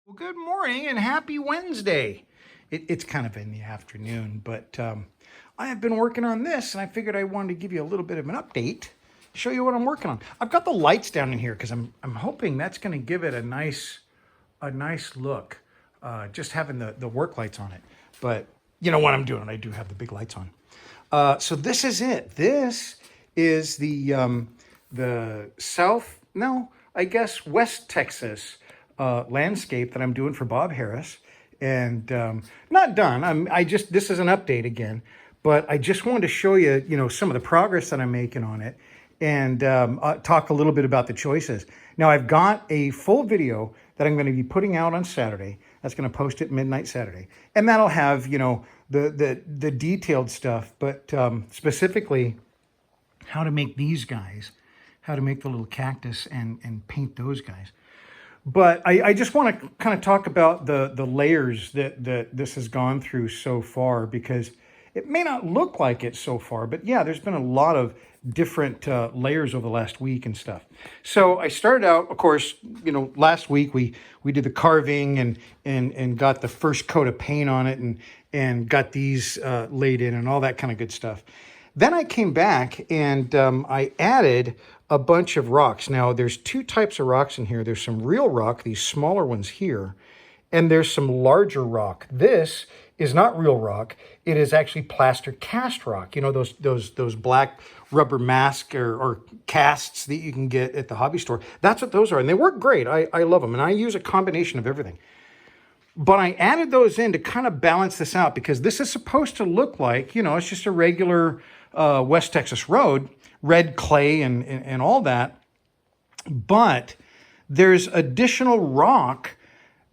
Well, good morning and happy Wednesday. It's kind of in the afternoon, but I have been working on this and I figured I wanted to give you a little bit of an update, show you what I'm working on. I've got the lights down in here because I'm hoping that's going to give it a nice look, just having the work lights on it. But you know what I'm doing, I do have the big lights on. So this is it. This is the south, no, I guess West Texas landscape that I'm doing for Bob Harris, and not done. This is an update again, but I just wanted to show you, some of the progress that I'm making on it, and talk a little bit about the choices. Now I've got a full video that I'm going to be putting out on Saturday. That's going to post at midnight Saturday, and that'll have the detailed stuff, but specifically how to make these guys, how to make the little cactus and paint those guys. But I just want to kind of talk about the layers that this has gone through so far, because it may not look like it so far, but yeah, there's been a lot of different layers over the last week and stuff. So I started out, of course, last week we did the carving and got the first coat of paint on it and got these laid in and all that kind of good stuff. Then I came back and I added a bunch of rocks. Now there's two types of rocks in here. There's some real rock, these smaller ones here, and there's some larger rock. This is not real rock. It is actually plaster cast rock. You know, those black rubber mask or casts that you can get at the hobby store. That's what those are, and they work great. I love them, and I use a combination of everything. But I added those in to kind of balance this out, because this is supposed to look like, it's just a regular West Texas road, red clay and all that. But there's additional rock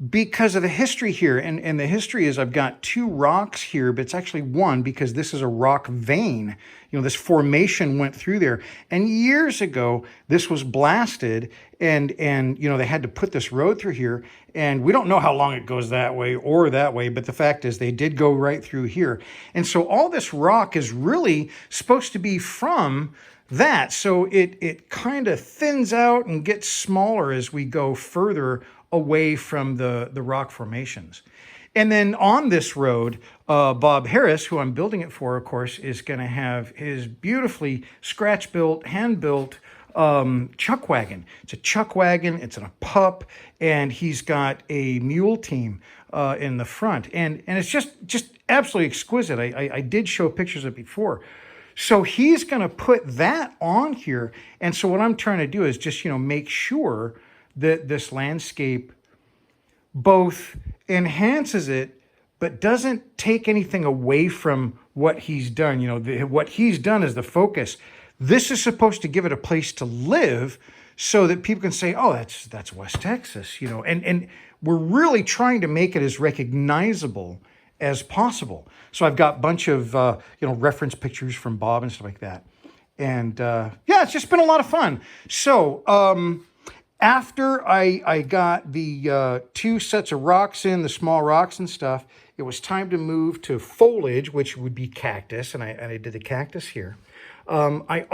because of the history here. And the history is I've got two rocks here, but it's actually one, because this is a rock vein. This formation went through there. And years ago, this was blasted and they had to put this road through here. And we don't know how long it goes that way or that way, but the fact is they did go right through here. And so all this rock is really supposed to be from that. So it kind of thins out and gets smaller as we go further away from the rock formations. And then on this road, Bob Harris, who I'm building it for, of course, is going to have his beautifully scratch-built, hand-built chuck wagon. It's a chuck wagon, it's in a pup, and he's got a mule team in the front. And it's just absolutely exquisite. I did show pictures of it before. So he's going to put that on here. And so what I'm trying to do is just, make sure that this landscape both enhances it, but doesn't take anything away from what he's done. What he's done is the focus. This is supposed to give it a place to live so that people can say, oh, that's West Texas, and we're really trying to make it as recognizable as possible. So I've got a bunch of, reference pictures from Bob and stuff like that. And it's just been a lot of fun. So after I got the two sets of rocks in, the small rocks and stuff, it was time to move to foliage, which would be cactus. And I did the cactus here. I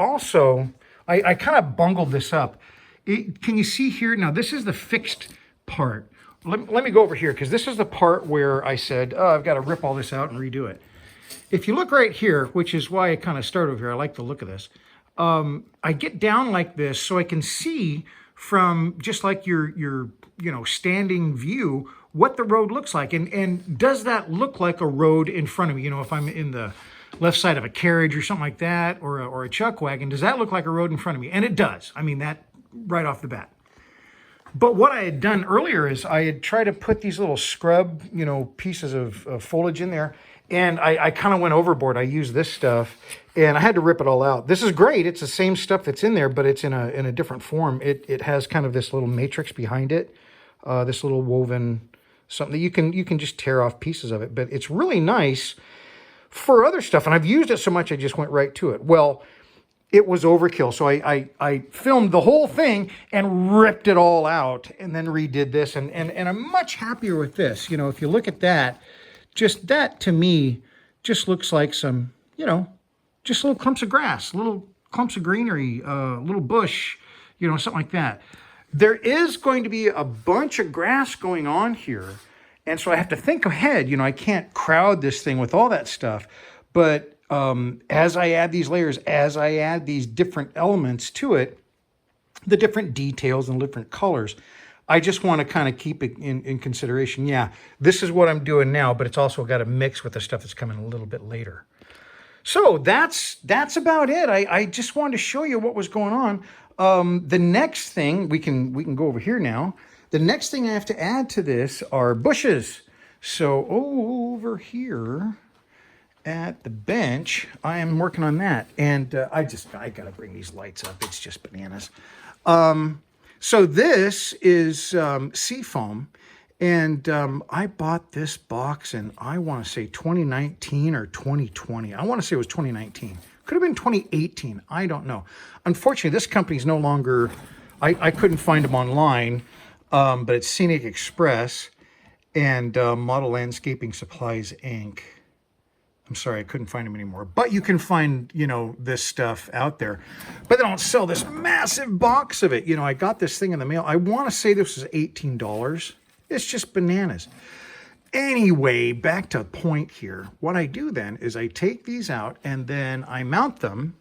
kind of bungled this up. Can you see here? Now, this is the fixed part. Let me go over here, because this is the part where I said, oh, I've got to rip all this out and redo it. If you look right here, which is why I kind of started over here, I like the look of this. I get down like this so I can see from just like your standing view what the road looks like. And does that look like a road in front of me? If I'm in the left side of a carriage or something like that, or a chuck wagon, does that look like a road in front of me? And it does. I mean, that right off the bat. But what I had done earlier is I had tried to put these little scrub, pieces of foliage in there. And I kind of went overboard. I used this stuff and I had to rip it all out. This is great. It's the same stuff that's in there, but it's in a different form. It has kind of this little matrix behind it, this little woven something that you can just tear off pieces of it. But it's really nice for other stuff. And I've used it so much I just went right to it. Well, it was overkill. So I filmed the whole thing and ripped it all out and then redid this. And I'm much happier with this. If you look at that, just that to me just looks like some, just little clumps of grass, little clumps of greenery, little bush, something like that. There is going to be a bunch of grass going on here. And so I have to think ahead. You know, I can't crowd this thing with all that stuff. But as I add these layers, as I add these different elements to it, the different details and different colors, I just want to kind of keep it in consideration. Yeah, this is what I'm doing now, but it's also got to mix with the stuff that's coming a little bit later. So that's about it. I just wanted to show you what was going on. The next thing, we can go over here now. The next thing I have to add to this are bushes. So over here at the bench, I am working on that. And I got to bring these lights up. It's just bananas. So this is Seafoam. And I bought this box in, I want to say 2019 or 2020. I want to say it was 2019. Could have been 2018. I don't know. Unfortunately, this company's no longer, I couldn't find them online, but it's Scenic Express and Model Landscaping Supplies, Inc. I'm sorry, I couldn't find them anymore. But you can find, you know, this stuff out there. But they don't sell this massive box of it. You know, I got this thing in the mail. I want to say this was $18. It's just bananas. Anyway, back to the point here. What I do then is I take these out and then I mount them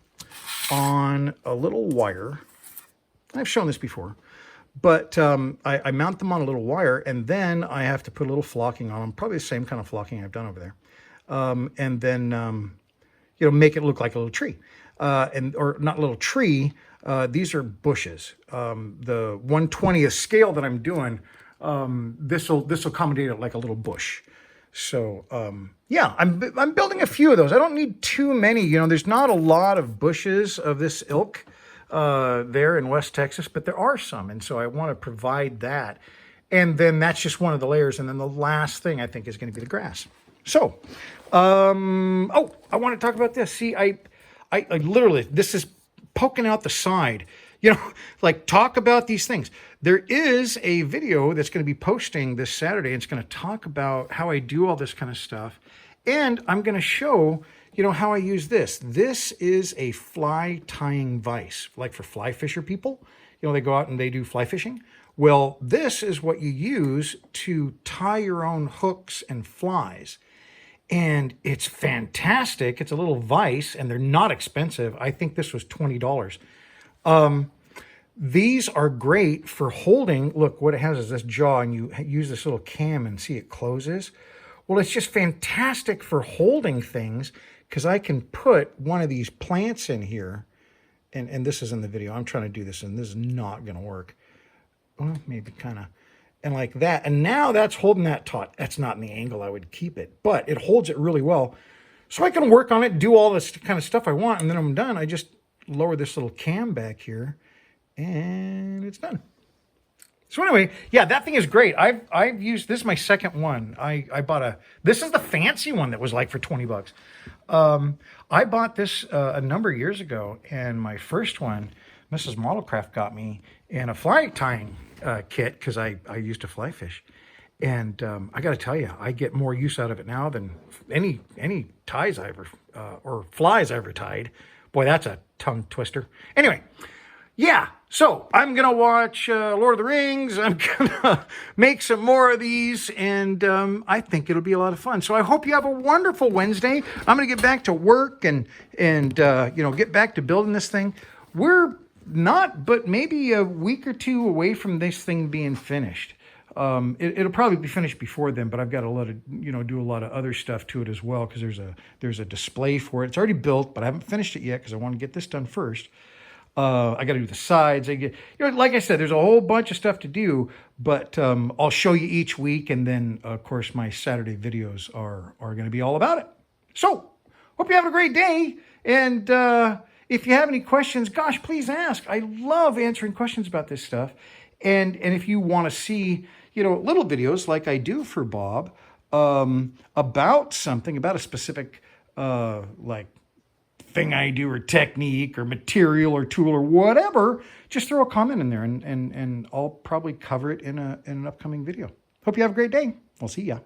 on a little wire. I've shown this before. But I mount them on a little wire and then I have to put a little flocking on them. Probably the same kind of flocking I've done over there. And then, you know, make it look like a little tree. Or not a little tree. These are bushes. The 1/20th scale that I'm doing, this will accommodate it like a little bush. So yeah, I'm building a few of those. I don't need too many. You know, there's not a lot of bushes of this ilk there in West Texas, but there are some, and so I want to provide that. And then that's just one of the layers. And then the last thing I think is going to be the grass. So, oh, I want to talk about this. See, I literally, this is poking out the side. You know, like, talk about these things. There is a video that's going to be posting this Saturday. It's going to talk about how I do all this kind of stuff. And I'm going to show, you know, how I use this. This is a fly tying vise, like for fly fisher people. You know, they go out and they do fly fishing. Well, this is what you use to tie your own hooks and flies. And it's fantastic. It's a little vise, and they're not expensive. I think this was $20. These are great for holding. Look, what it has is this jaw, and you use this little cam and see it closes. Well, it's just fantastic for holding things because I can put one of these plants in here, and this is in the video. I'm trying to do this, and this is not going to work. Well, maybe kind of, and like that. And now that's holding that taut. That's not in the angle I would keep it, but it holds it really well. So I can work on it, do all this kind of stuff I want, and then I'm done. I just lower this little cam back here, and it's done. So anyway, yeah, that thing is great. I've used, this is my second one. I bought this is the fancy one that was like for 20 bucks. I bought this a number of years ago, and my first one, Mrs. Modelcraft got me in a fly tying kit because I used to fly fish. And I got to tell you, I get more use out of it now than any ties I ever, or flies I ever tied. Boy, that's a tongue twister. Anyway, yeah, so I'm going to watch Lord of the Rings. I'm going to make some more of these, and I think it'll be a lot of fun. So I hope you have a wonderful Wednesday. I'm going to get back to work and you know, get back to building this thing. We're not, but maybe a week or two away from this thing being finished. It'll probably be finished before then, but I've got to let it, you know, do a lot of other stuff to it as well, because there's a display for it. It's already built, but I haven't finished it yet because I want to get this done first. I got to do the sides. You know, like I said, there's a whole bunch of stuff to do, but I'll show you each week, and then of course my Saturday videos are going to be all about it. So hope you have a great day, and if you have any questions, gosh, please ask. I love answering questions about this stuff, and if you want to see, you know, little videos like I do for Bob about something, about a specific like thing I do, or technique, or material, or tool, or whatever, just throw a comment in there, and I'll probably cover it in an upcoming video. Hope you have a great day. I'll see ya.